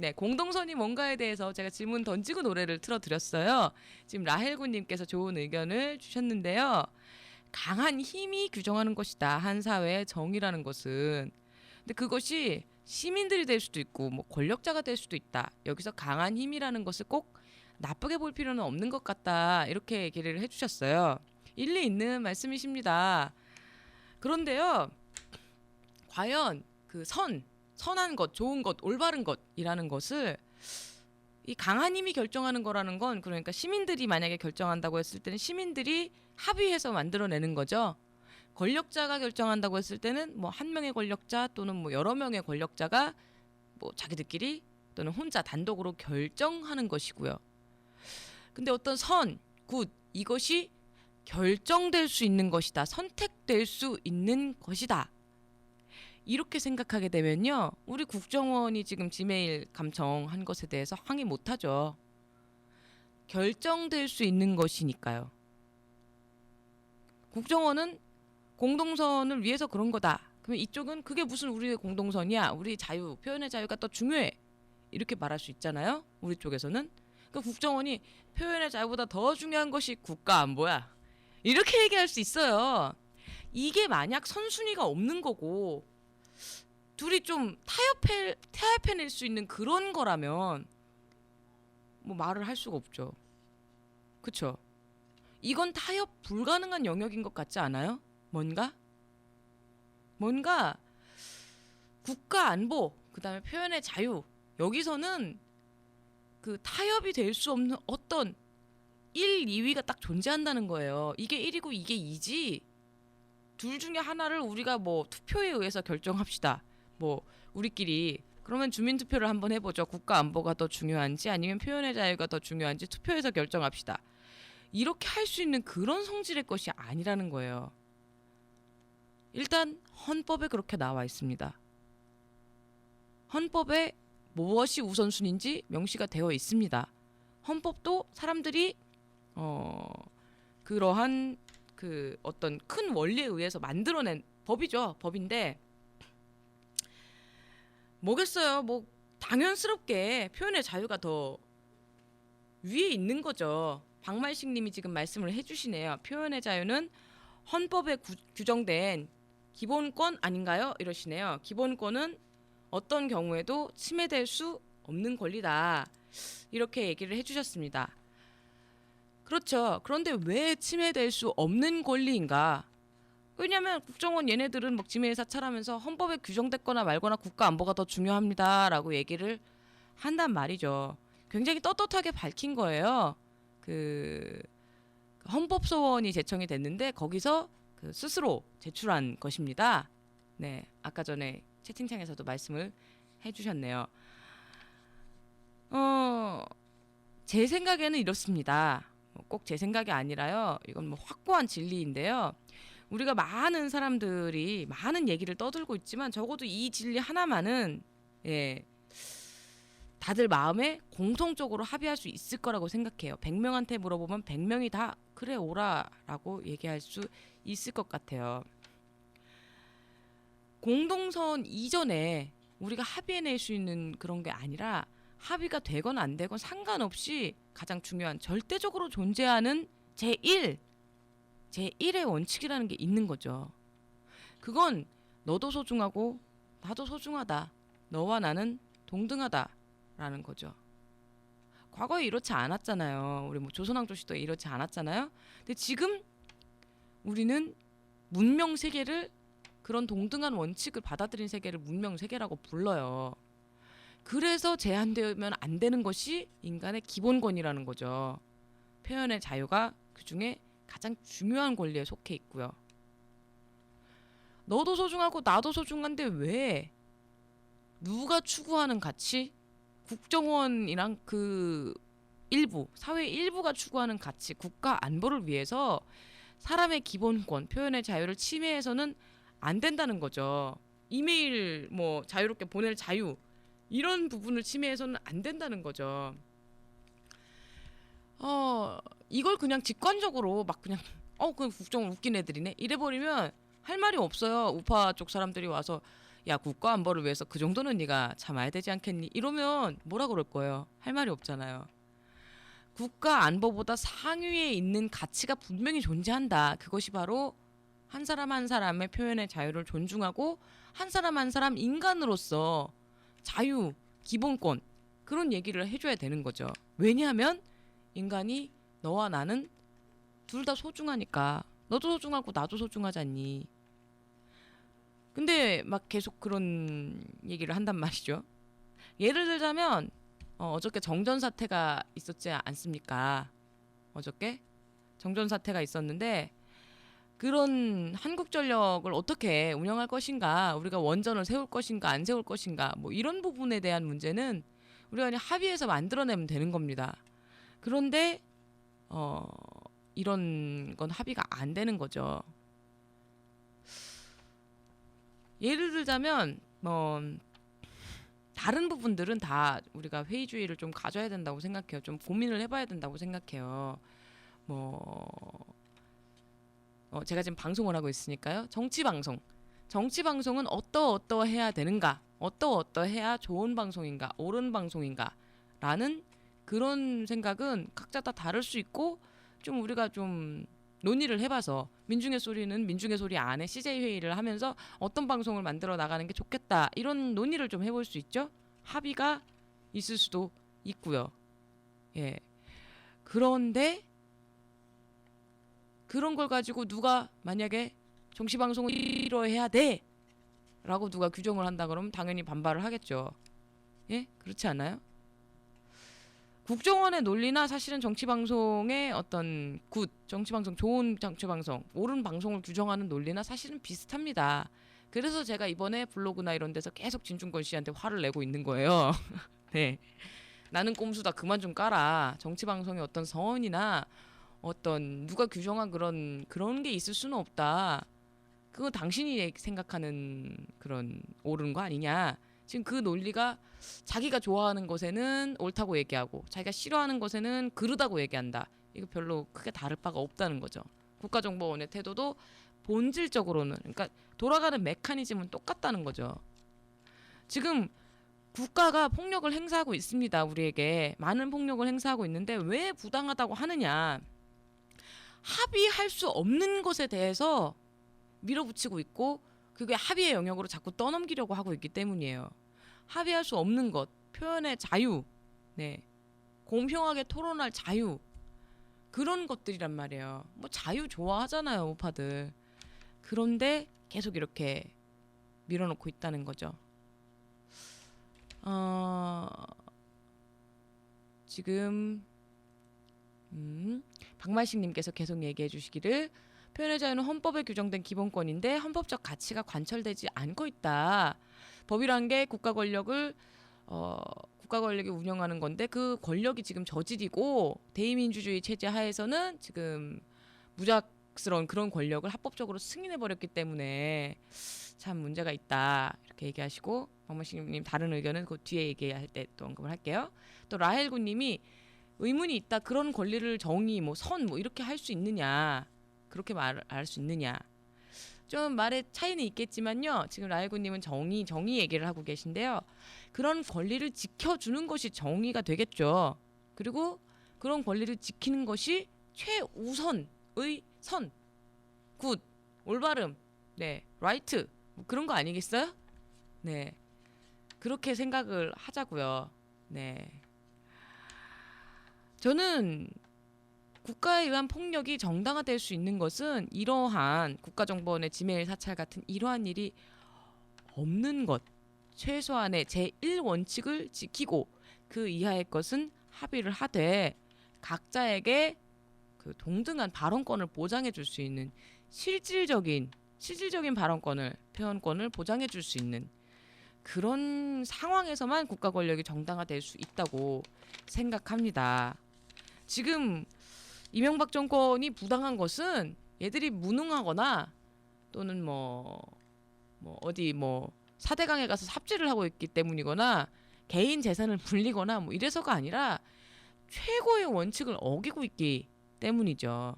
네, 공동선이 뭔가에 대해서 제가 질문 던지고 노래를 틀어드렸어요. 지금 라헬군님께서 좋은 의견을 주셨는데요. 강한 힘이 규정하는 것이다. 한 사회의 정의라는 것은. 근데 그것이 시민들이 될 수도 있고 뭐 권력자가 될 수도 있다. 여기서 강한 힘이라는 것을 꼭 나쁘게 볼 필요는 없는 것 같다. 이렇게 얘기를 해주셨어요. 일리 있는 말씀이십니다. 그런데요. 과연 그 선한 것, 좋은 것, 올바른 것이라는 것을 이 강한 힘이 결정하는 거라는 건 그러니까 시민들이 만약에 결정한다고 했을 때는 시민들이 합의해서 만들어내는 거죠. 권력자가 결정한다고 했을 때는 뭐 한 명의 권력자 또는 뭐 여러 명의 권력자가 뭐 자기들끼리 또는 혼자 단독으로 결정하는 것이고요. 근데 어떤 굿 이것이 결정될 수 있는 것이다. 선택될 수 있는 것이다. 이렇게 생각하게 되면요. 우리 국정원이 지금 지메일 감청한 것에 대해서 항의 못하죠. 결정될 수 있는 것이니까요. 국정원은 공동선을 위해서 그런 거다. 그러면 이쪽은 그게 무슨 우리의 공동선이야. 우리 자유, 표현의 자유가 더 중요해. 이렇게 말할 수 있잖아요. 우리 쪽에서는. 그 국정원이 표현의 자유보다 더 중요한 것이 국가 안보야. 이렇게 얘기할 수 있어요. 이게 만약 선순위가 없는 거고 둘이 좀 타협해낼 수 있는 그런 거라면 뭐 말을 할 수가 없죠. 그쵸? 이건 타협 불가능한 영역인 것 같지 않아요? 뭔가 국가 안보, 그 다음에 표현의 자유 여기서는 그 타협이 될 수 없는 어떤 1, 2위가 딱 존재한다는 거예요. 이게 1이고 이게 2지 둘 중에 하나를 우리가 뭐 투표에 의해서 결정합시다. 뭐 우리끼리 그러면 주민투표를 한번 해보죠. 국가 안보가 더 중요한지 아니면 표현의 자유가 더 중요한지 투표해서 결정합시다. 이렇게 할 수 있는 그런 성질의 것이 아니라는 거예요. 일단 헌법에 그렇게 나와 있습니다. 헌법에 무엇이 우선순위인지 명시가 되어 있습니다. 헌법도 사람들이 그러한 그 어떤 큰 원리에 의해서 만들어낸 법이죠. 법인데 뭐겠어요. 뭐 당연스럽게 표현의 자유가 더 위에 있는 거죠. 박말식 님이 지금 말씀을 해주시네요. 표현의 자유는 헌법에 규정된 기본권 아닌가요? 이러시네요. 기본권은 어떤 경우에도 침해될 수 없는 권리다. 이렇게 얘기를 해주셨습니다. 그렇죠. 그런데 왜 침해될 수 없는 권리인가? 왜냐면 국정원 얘네들은 막 지메일 사찰하면서 헌법에 규정됐거나 말거나 국가 안보가 더 중요합니다라고 얘기를 한단 말이죠. 굉장히 떳떳하게 밝힌 거예요. 그 헌법소원이 제청이 됐는데 거기서 그 스스로 제출한 것입니다. 네, 아까 전에 채팅창에서도 말씀을 해주셨네요. 제 생각에는 이렇습니다. 꼭 제 생각이 아니라요. 이건 뭐 확고한 진리인데요. 우리가 많은 사람들이 많은 얘기를 떠들고 있지만 적어도 이 진리 하나만은 다들 마음에 공통적으로 합의할 수 있을 거라고 생각해요. 100명한테 물어보면 100명이 다 그래 오라 라고 얘기할 수 있을 것 같아요. 공동선 이전에 우리가 합의해낼 수 있는 그런 게 아니라 합의가 되건 안 되건 상관없이 가장 중요한 절대적으로 존재하는 제1의 원칙이라는 게 있는 거죠. 그건 너도 소중하고 나도 소중하다. 너와 나는 동등하다라는 거죠. 과거에 이렇지 않았잖아요. 우리 뭐 조선왕조 시대에 이렇지 않았잖아요. 근데 지금 우리는 문명 세계를 그런 동등한 원칙을 받아들인 세계를 문명 세계라고 불러요. 그래서 제한되면 안 되는 것이 인간의 기본권이라는 거죠. 표현의 자유가 그중에 가장 중요한 권리에 속해 있고요. 너도 소중하고 나도 소중한데 왜 누가 추구하는 가치? 국정원이랑 그 일부, 사회 일부가 추구하는 가치, 국가 안보를 위해서 사람의 기본권, 표현의 자유를 침해해서는 안 된다는 거죠. 이메일 뭐 자유롭게 보낼 자유 이런 부분을 침해해서는 안 된다는 거죠. 이걸 그냥 직관적으로 막 그냥 그냥 국정원 웃긴 애들이네 이래버리면 할 말이 없어요. 우파 쪽 사람들이 와서 야, 국가 안보를 위해서 그 정도는 네가 참아야 되지 않겠니? 이러면 뭐라 그럴 거예요? 할 말이 없잖아요. 국가 안보보다 상위에 있는 가치가 분명히 존재한다. 그것이 바로 한 사람 한 사람의 표현의 자유를 존중하고 한 사람 한 사람 인간으로서 자유, 기본권 그런 얘기를 해줘야 되는 거죠. 왜냐하면 인간이 너와 나는 둘 다 소중하니까. 너도 소중하고 나도 소중하잖니. 근데 막 계속 그런 얘기를 한단 말이죠. 예를 들자면 어저께 정전 사태가 있었지 않습니까? 어저께 정전 사태가 있었는데 그런 한국전력을 어떻게 운영할 것인가, 우리가 원전을 세울 것인가 안 세울 것인가, 뭐 이런 부분에 대한 문제는 우리가 그냥 합의해서 만들어내면 되는 겁니다. 그런데 이런 건 합의가 안 되는 거죠. 예를 들자면 다른 부분들은 다 우리가 회의주의를 좀 가져야 된다고 생각해요. 좀 고민을 해봐야 된다고 생각해요. 제가 지금 방송을 하고 있으니까요. 정치 방송은 어떠해야 되는가, 어떠해야 좋은 방송인가, 옳은 방송인가 라는 그런 생각은 각자 다 다를 수 있고, 좀 우리가 좀 논의를 해봐서 민중의 소리는 민중의 소리 안에 CJ 회의를 하면서 어떤 방송을 만들어 나가는 게 좋겠다, 이런 논의를 좀 해볼 수 있죠. 합의가 있을 수도 있고요. 예. 그런데 그런 걸 가지고 누가 만약에 정치방송을 이러해야 돼 라고 누가 규정을 한다 그러면 당연히 반발을 하겠죠. 예? 그렇지 않아요? 국정원의 논리나 사실은 정치방송의 어떤 정치방송, 좋은 정치방송, 옳은 방송을 규정하는 논리나 사실은 비슷합니다. 그래서 제가 이번에 블로그나 이런 데서 계속 진중권 씨한테 화를 내고 있는 거예요. 네. 나는 꼼수다, 그만 좀 까라. 정치방송의 어떤 서원이나 어떤 누가 규정한 그런 게 있을 수는 없다. 그거 당신이 생각하는 그런 옳은 거 아니냐. 지금 그 논리가 자기가 좋아하는 것에는 옳다고 얘기하고 자기가 싫어하는 것에는 그르다고 얘기한다. 이거 별로 크게 다를 바가 없다는 거죠. 국가정보원의 태도도 본질적으로는, 그러니까 돌아가는 메커니즘은 똑같다는 거죠. 지금 국가가 폭력을 행사하고 있습니다. 우리에게 많은 폭력을 행사하고 있는데 왜 부당하다고 하느냐. 합의할 수 없는 것에 대해서 밀어붙이고 있고 그게 합의의 영역으로 자꾸 떠넘기려고 하고 있기 때문이에요. 합의할 수 없는 것, 표현의 자유, 네, 공평하게 토론할 자유, 그런 것들이란 말이에요. 뭐 자유 좋아하잖아요, 우파들. 그런데 계속 이렇게 밀어놓고 있다는 거죠. 지금 박말식님께서 계속 얘기해 주시기를, 표현의 자유는 헌법에 규정된 기본권인데 헌법적 가치가 관철되지 않고 있다. 법이란 게 국가 권력이 운영하는 건데 그 권력이 지금 저질이고 대의민주주의 체제 하에서는 지금 무작스러운 그런 권력을 합법적으로 승인해 버렸기 때문에 참 문제가 있다, 이렇게 얘기하시고, 박만식님 다른 의견은 그 뒤에 얘기할 때 또 언급을 할게요. 또 라헬구님이 의문이 있다. 그런 권리를 정의, 선 이렇게 할 수 있느냐, 그렇게 말할 수 있느냐. 좀 말의 차이는 있겠지만요. 지금 라헬구님은 정의 얘기를 하고 계신데요. 그런 권리를 지켜주는 것이 정의가 되겠죠. 그리고 그런 권리를 지키는 것이 최우선의 선, 굿, 올바름, 네, 라이트, 그런 거 아니겠어요? 네, 그렇게 생각을 하자고요. 네, 저는 국가에 의한 폭력이 정당화될 수 있는 것은 이러한 국가정보원의 지메일 사찰 같은 이러한 일이 없는 것, 최소한의 제1원칙을 지키고 그 이하의 것은 합의를 하되 각자에게 그 동등한 발언권을 보장해 줄 수 있는 실질적인 발언권을, 표현권을 보장해 줄 수 있는 그런 상황에서만 국가 권력이 정당화될 수 있다고 생각합니다. 지금 이명박 정권이 부당한 것은 얘들이 무능하거나 또는 어디 4대강에 가서 삽질을 하고 있기 때문이거나 개인 재산을 불리거나 이래서가 아니라 최고의 원칙을 어기고 있기 때문이죠.